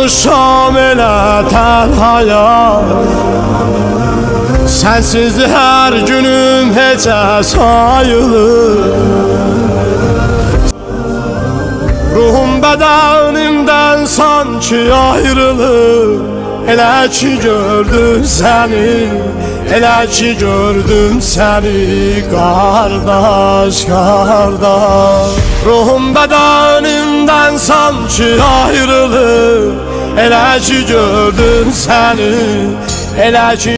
olmuşam elə tənhaya. Sensiz her günüm heçə sayılır. Ruhum bədenimdən sanki ayrılır. Elə ki gördüm səni, elə ki gördüm səni, qardaş, qardaş. Ruhum bədenimdən sanki ayrılır. Elə ki gördüm səni, elə ki